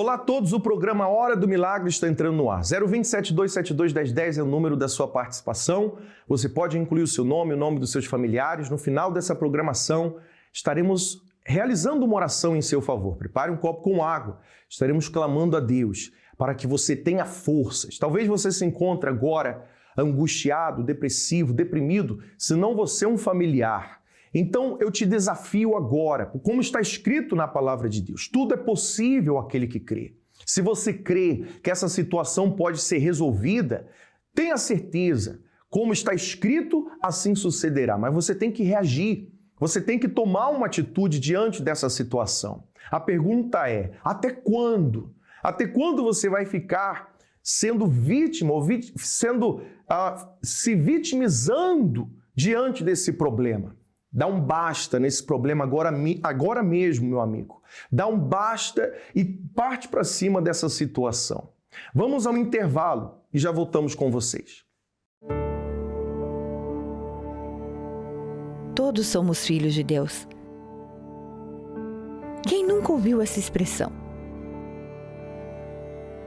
Olá a todos, o programa Hora do Milagre está entrando no ar. 020-7272-1010 é o número da sua participação. Você pode incluir o seu nome, o nome dos seus familiares. No final dessa programação, estaremos realizando uma oração em seu favor. Prepare um copo com água. Estaremos clamando a Deus para que você tenha forças. Talvez você se encontre agora angustiado, depressivo, deprimido, se não você é um familiar. Então, eu te desafio agora, como está escrito na palavra de Deus, tudo é possível àquele que crê. Se você crê que essa situação pode ser resolvida, tenha certeza, como está escrito, assim sucederá. Mas você tem que reagir, você tem que tomar uma atitude diante dessa situação. A pergunta é, até quando? Até quando você vai ficar sendo vítima ou se vitimizando diante desse problema? Dá um basta nesse problema agora mesmo, meu amigo. Dá um basta e parte para cima dessa situação. Vamos ao intervalo e já voltamos com vocês. Todos somos filhos de Deus. Quem nunca ouviu essa expressão?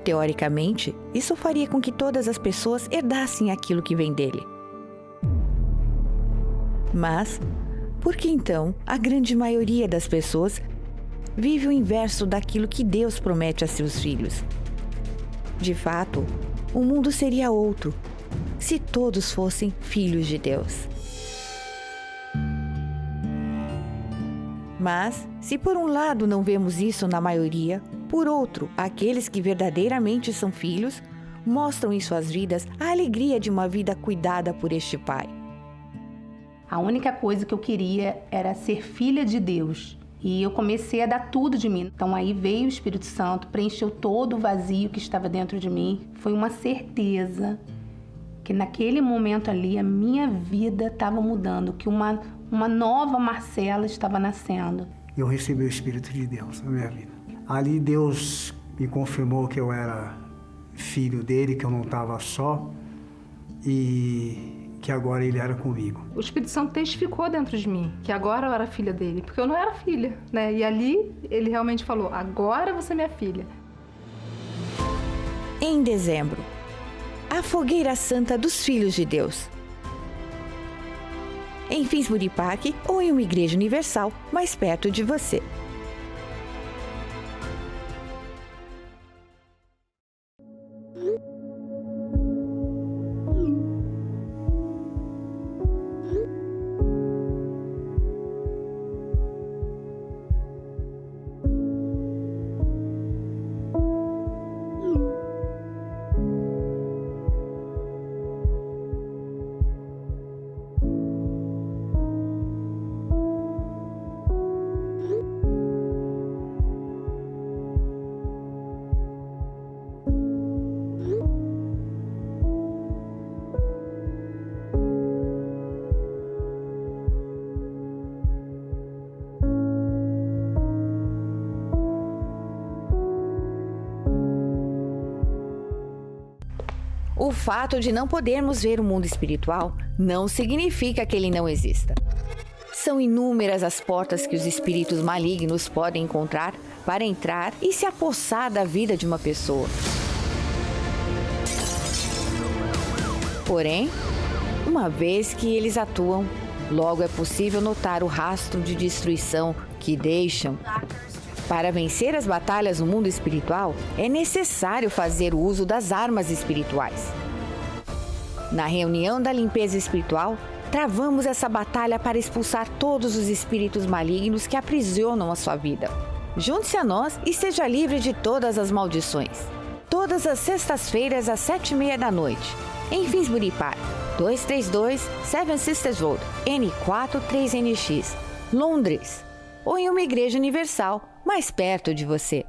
Teoricamente, isso faria com que todas as pessoas herdassem aquilo que vem dele. Mas por que então a grande maioria das pessoas vive o inverso daquilo que Deus promete a seus filhos? De fato, o mundo seria outro se todos fossem filhos de Deus. Mas, se por um lado não vemos isso na maioria, por outro, aqueles que verdadeiramente são filhos mostram em suas vidas a alegria de uma vida cuidada por este Pai. A única coisa que eu queria era ser filha de Deus. E eu comecei a dar tudo de mim. Então aí veio o Espírito Santo, preencheu todo o vazio que estava dentro de mim. Foi uma certeza que naquele momento ali a minha vida estava mudando, que uma nova Marcela estava nascendo. Eu recebi o Espírito de Deus na minha vida. Ali Deus me confirmou que eu era filho dele, que eu não estava só e que agora ele era comigo. O Espírito Santo testificou dentro de mim que agora eu era filha dele, porque eu não era filha, né? E ali ele realmente falou, agora você é minha filha. Em dezembro, a Fogueira Santa dos Filhos de Deus. Em Finsbury Park ou em uma igreja universal mais perto de você. O fato de não podermos ver o mundo espiritual não significa que ele não exista. São inúmeras as portas que os espíritos malignos podem encontrar para entrar e se apossar da vida de uma pessoa. Porém, uma vez que eles atuam, logo é possível notar o rastro de destruição que deixam. Para vencer as batalhas no mundo espiritual, é necessário fazer uso das armas espirituais. Na reunião da limpeza espiritual, travamos essa batalha para expulsar todos os espíritos malignos que aprisionam a sua vida. Junte-se a nós e seja livre de todas as maldições. Todas as sextas-feiras às 7h30 da noite, em Finsbury Park, 232 Seven Sisters Road, N4 3NX, Londres, ou em uma igreja universal mais perto de você.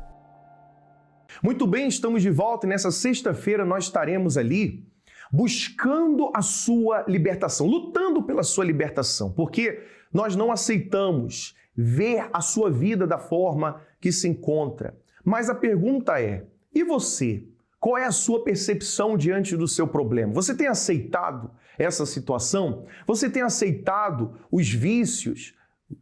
Muito bem, estamos de volta e nessa sexta-feira nós estaremos ali buscando a sua libertação, lutando pela sua libertação, porque nós não aceitamos ver a sua vida da forma que se encontra. Mas a pergunta é, e você? Qual é a sua percepção diante do seu problema? Você tem aceitado essa situação? Você tem aceitado os vícios?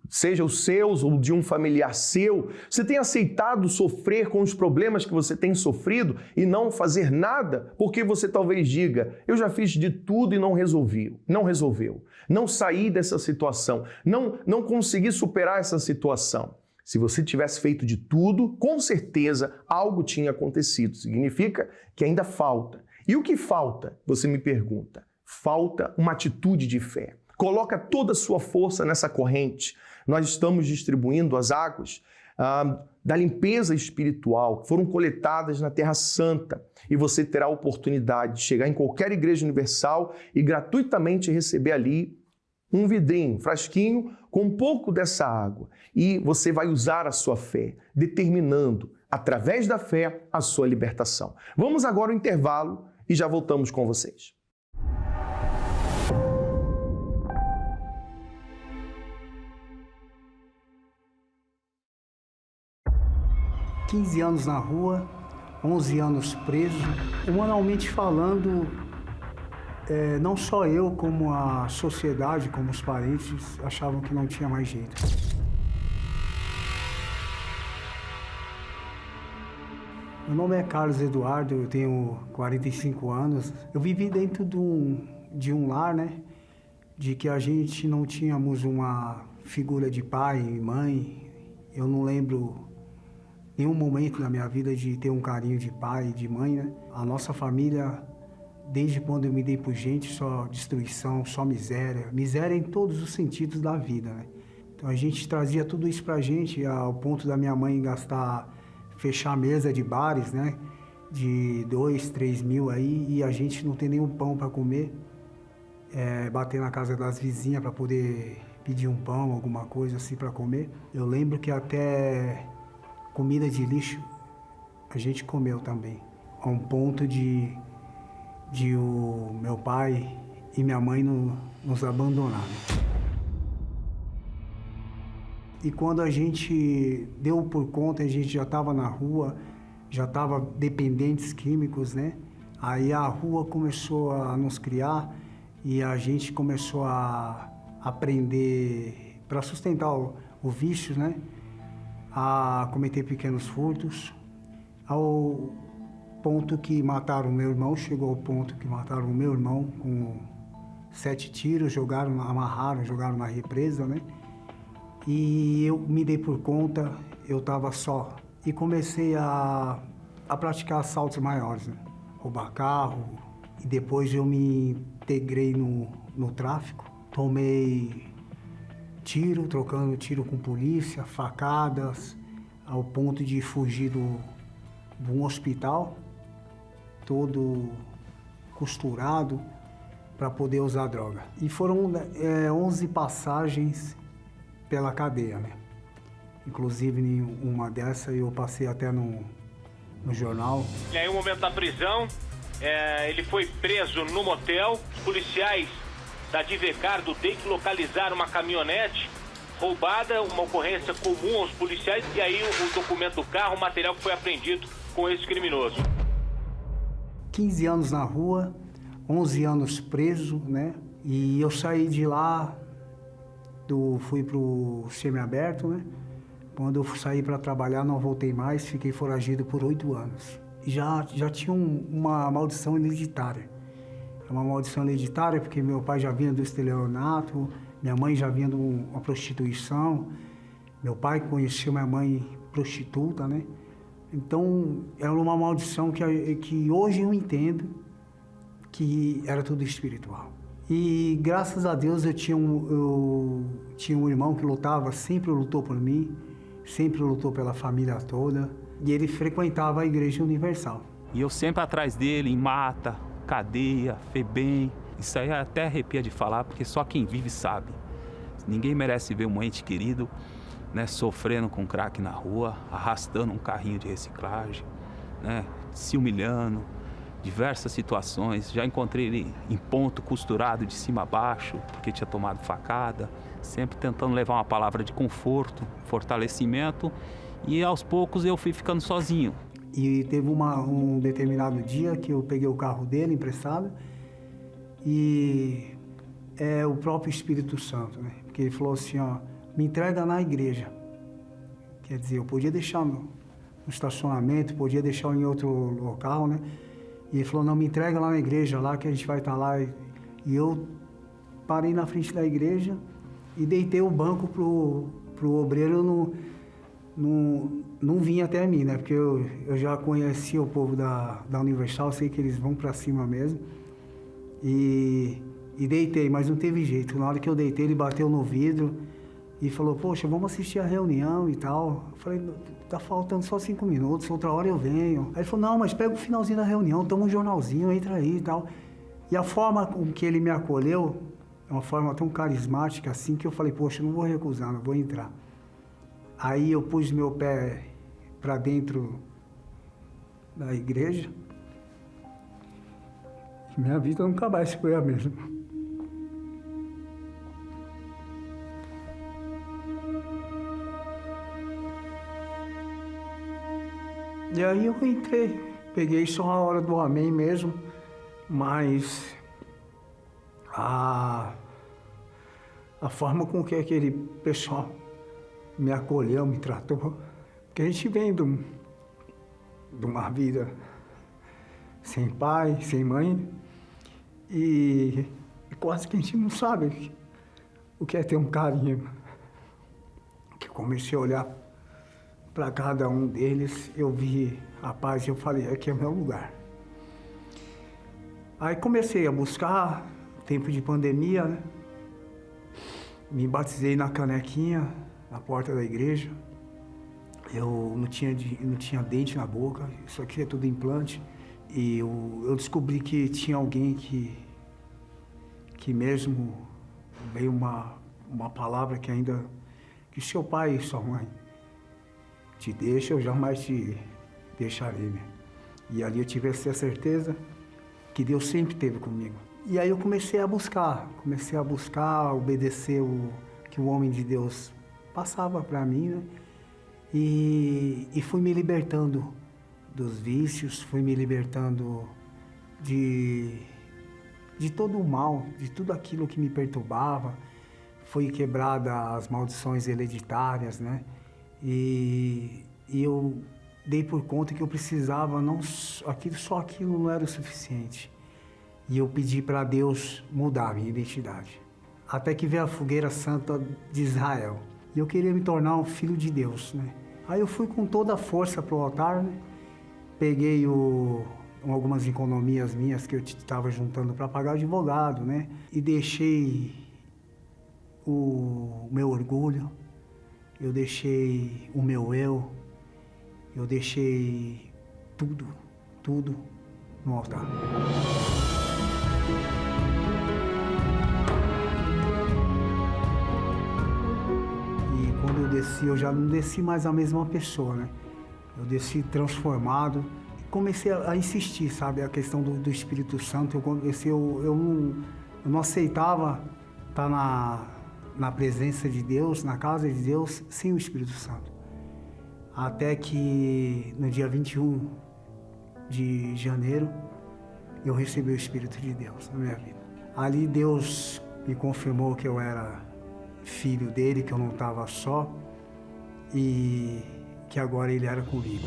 seja os seus ou de um familiar seu, você tem aceitado sofrer com os problemas que você tem sofrido e não fazer nada, porque você talvez diga, eu já fiz de tudo e não resolveu, não saí dessa situação, não consegui superar essa situação. Se você tivesse feito de tudo, com certeza algo tinha acontecido. Significa que ainda falta. E o que falta? Você me pergunta. Falta uma atitude de fé. Coloca toda a sua força nessa corrente. Nós estamos distribuindo as águas da limpeza espiritual que foram coletadas na Terra Santa. E você terá a oportunidade de chegar em qualquer igreja universal e gratuitamente receber ali um vidrinho, um frasquinho com um pouco dessa água. E você vai usar a sua fé, determinando, através da fé, a sua libertação. Vamos agora ao intervalo e já voltamos com vocês. Há 15 anos na rua, 11 anos preso. Humanamente falando, não só eu, como a sociedade, como os parentes, achavam que não tinha mais jeito. Meu nome é Carlos Eduardo, eu tenho 45 anos. Eu vivi dentro de um lar, né? De que a gente não tínhamos uma figura de pai e mãe. Eu não lembro nenhum momento na minha vida de ter um carinho de pai e de mãe, né? A nossa família, desde quando eu me dei por gente, só destruição, só miséria. Miséria em todos os sentidos da vida, né? Então a gente trazia tudo isso pra gente, ao ponto da minha mãe fechar a mesa de bares, né? De 2, 3 mil aí, e a gente não tem nenhum pão para comer. Bater na casa das vizinhas para poder pedir um pão, alguma coisa assim para comer. Eu lembro que até comida de lixo a gente comeu também. A um ponto de o meu pai e minha mãe nos abandonarem. E quando a gente deu por conta, a gente já estava na rua, já estava dependentes químicos, né? Aí a rua começou a nos criar e a gente começou a aprender, para sustentar o vício, né? A cometer pequenos furtos, ao ponto que mataram meu irmão, chegou ao ponto que mataram o meu irmão com 7 tiros, amarraram, jogaram na represa, né? E eu me dei por conta, eu estava só. E comecei a praticar assaltos maiores, né? Roubar carro. E depois eu me integrei no tráfico. Tomei tiro, trocando tiro com polícia, facadas, ao ponto de fugir de um hospital, todo costurado, para poder usar droga. E foram 11 passagens pela cadeia, né? Inclusive, em uma dessas eu passei até no jornal. E aí, o momento da prisão, ele foi preso no motel. Os policiais da Divecar do DEIC localizaram uma caminhonete roubada, uma ocorrência comum aos policiais, e aí o documento do carro, o material que foi apreendido com esse criminoso. 15 anos na rua, 11 anos preso, né? E eu saí de lá, fui pro semiaberto, né? Quando eu saí para trabalhar, não voltei mais, fiquei foragido por 8 anos. Já tinha uma maldição hereditária. É uma maldição hereditária porque meu pai já vinha do estelionato, minha mãe já vinha de uma prostituição, meu pai conheceu minha mãe prostituta, né? Então, era uma maldição que hoje eu entendo que era tudo espiritual. E graças a Deus eu tinha um irmão que sempre lutou por mim, sempre lutou pela família toda, e ele frequentava a Igreja Universal. E eu sempre atrás dele, em mata, cadeia, FEBEM. Isso aí até arrepia de falar, porque só quem vive sabe. Ninguém merece ver um ente querido, né, sofrendo com crack na rua, arrastando um carrinho de reciclagem, né, se humilhando, diversas situações. Já encontrei ele em ponto costurado de cima a baixo, porque tinha tomado facada, sempre tentando levar uma palavra de conforto, fortalecimento, e aos poucos eu fui ficando sozinho. E teve um determinado dia que eu peguei o carro dele emprestado e o próprio Espírito Santo, né? Porque ele falou assim, ó, me entrega na igreja. Quer dizer, eu podia deixar no estacionamento, podia deixar em outro local, né? E ele falou, não, me entrega lá na igreja, lá que a gente vai estar lá. E eu parei na frente da igreja e deitei o banco pro obreiro não vir até mim, né? Porque eu já conhecia o povo da Universal, sei que eles vão para cima mesmo. E deitei, mas não teve jeito. Na hora que eu deitei, ele bateu no vidro e falou, poxa, vamos assistir a reunião e tal. Eu falei, tá faltando só 5 minutos, outra hora eu venho. Aí ele falou, não, mas pega o finalzinho da reunião, toma um jornalzinho, entra aí e tal. E a forma com que ele me acolheu, é uma forma tão carismática assim, que eu falei, poxa, não vou recusar, não vou entrar. Aí eu pus meu pé para dentro da igreja e minha vida nunca mais foi a mesma. E aí eu entrei, peguei só a hora do amém mesmo, mas a forma com que aquele pessoal me acolheu, me tratou, porque a gente vem de uma vida sem pai, sem mãe, e quase que a gente não sabe o que é ter um carinho. Que eu comecei a olhar para cada um deles, eu vi a paz e eu falei, aqui é o meu lugar. Aí comecei a buscar, tempo de pandemia, né? Me batizei na canequinha, na porta da igreja. Eu não tinha dente na boca, isso aqui é tudo implante. E eu descobri que tinha alguém que mesmo veio uma palavra que ainda, que seu pai e sua mãe te deixam, eu jamais te deixarei, né? E ali eu tive essa certeza que Deus sempre esteve comigo. E aí eu comecei a buscar, obedecer o que o homem de Deus passava para mim, né? E fui me libertando dos vícios, fui me libertando de todo o mal, de tudo aquilo que me perturbava. Foi quebrada as maldições hereditárias, né? E eu dei por conta que eu precisava, só aquilo não era o suficiente. E eu pedi para Deus mudar a minha identidade. Até que veio a fogueira santa de Israel. E eu queria me tornar um filho de Deus, né? Aí eu fui com toda a força pro altar, né? Peguei algumas economias minhas que eu estava juntando para pagar o advogado, né? E deixei o meu orgulho, eu deixei o meu eu deixei tudo no altar. Quando eu desci, eu já não desci mais a mesma pessoa, né? Eu desci transformado. Comecei a insistir, sabe? A questão do Espírito Santo. Eu não aceitava estar na presença de Deus, na casa de Deus, sem o Espírito Santo. Até que no dia 21 de janeiro, eu recebi o Espírito de Deus na minha vida. Ali Deus me confirmou que eu era filho dele, que eu não estava só e que agora ele era comigo.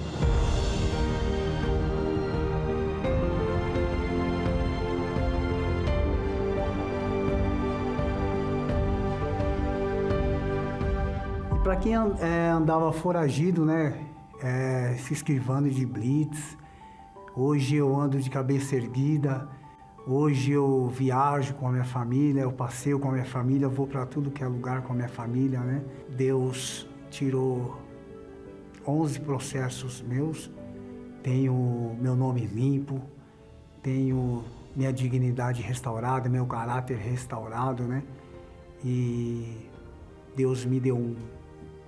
E para quem andava foragido, né, se esquivando de blitz, hoje eu ando de cabeça erguida. Hoje eu viajo com a minha família, eu passeio com a minha família, vou para tudo que é lugar com a minha família, né? Deus tirou 11 processos meus, tenho meu nome limpo, tenho minha dignidade restaurada, meu caráter restaurado, né? E Deus me deu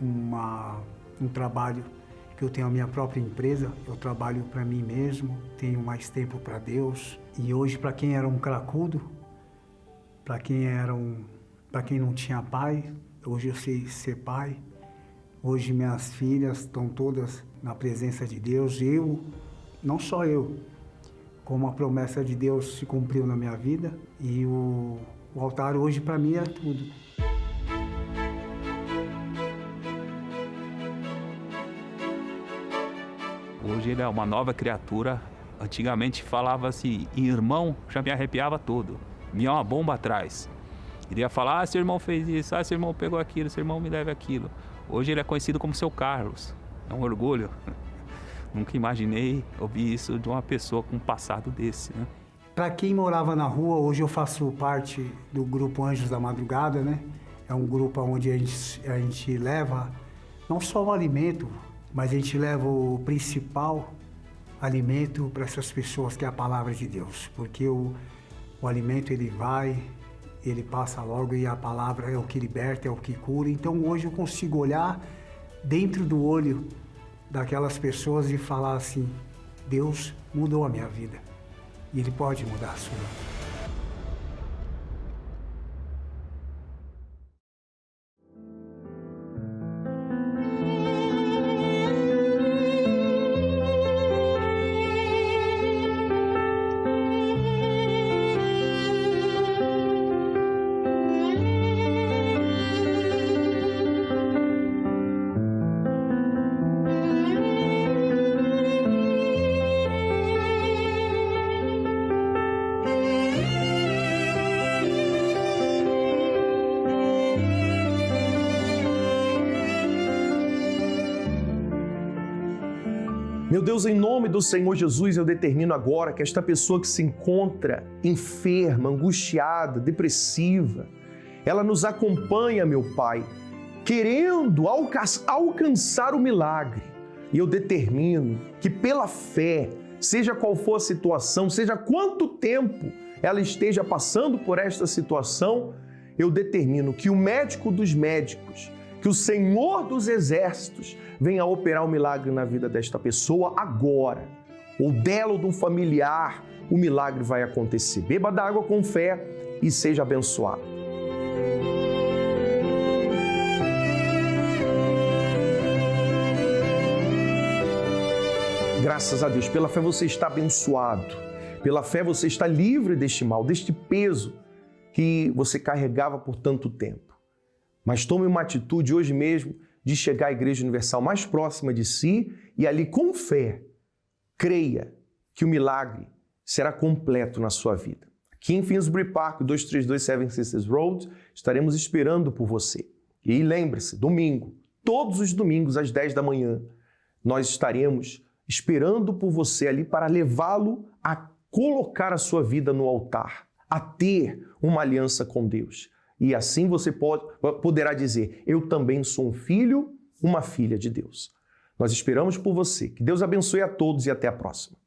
um trabalho que eu tenho a minha própria empresa, eu trabalho para mim mesmo, tenho mais tempo para Deus. E hoje, para quem era um cracudo, para quem não tinha pai, hoje eu sei ser pai. Hoje minhas filhas estão todas na presença de Deus. Não só eu, como a promessa de Deus se cumpriu na minha vida. E o altar hoje para mim é tudo. Hoje ele é uma nova criatura. Antigamente falava-se em irmão, já me arrepiava todo. Vinha uma bomba atrás. Iria falar, seu irmão fez isso, seu irmão pegou aquilo, seu irmão me deve aquilo. Hoje ele é conhecido como seu Carlos. É um orgulho. Nunca imaginei ouvir isso de uma pessoa com um passado desse, né? Para quem morava na rua, hoje eu faço parte do grupo Anjos da Madrugada, né? É um grupo onde a gente leva não só o alimento, mas a gente leva o principal alimento para essas pessoas, que é a palavra de Deus. Porque o alimento ele passa logo, e a palavra é o que liberta, é o que cura. Então hoje eu consigo olhar dentro do olho daquelas pessoas e falar assim: Deus mudou a minha vida e Ele pode mudar a sua. Meu Deus, em nome do Senhor Jesus, eu determino agora que esta pessoa que se encontra enferma, angustiada, depressiva, ela nos acompanha, meu Pai, querendo alcançar o milagre. E eu determino que pela fé, seja qual for a situação, seja quanto tempo ela esteja passando por esta situação, eu determino que o médico dos médicos, que o Senhor dos exércitos venha operar o milagre na vida desta pessoa agora, ou dela ou de um familiar, o milagre vai acontecer. Beba da água com fé e seja abençoado. Graças a Deus, pela fé você está abençoado, pela fé você está livre deste mal, deste peso que você carregava por tanto tempo. Mas tome uma atitude hoje mesmo de chegar à Igreja Universal mais próxima de si e ali, com fé, creia que o milagre será completo na sua vida. Aqui em Finsbury Park, 232 Seven Sisters Road, estaremos esperando por você. E lembre-se, domingo, todos os domingos às 10 da manhã, nós estaremos esperando por você ali para levá-lo a colocar a sua vida no altar, a ter uma aliança com Deus. E assim você poderá dizer: eu também sou um filho, uma filha de Deus. Nós esperamos por você. Que Deus abençoe a todos e até a próxima.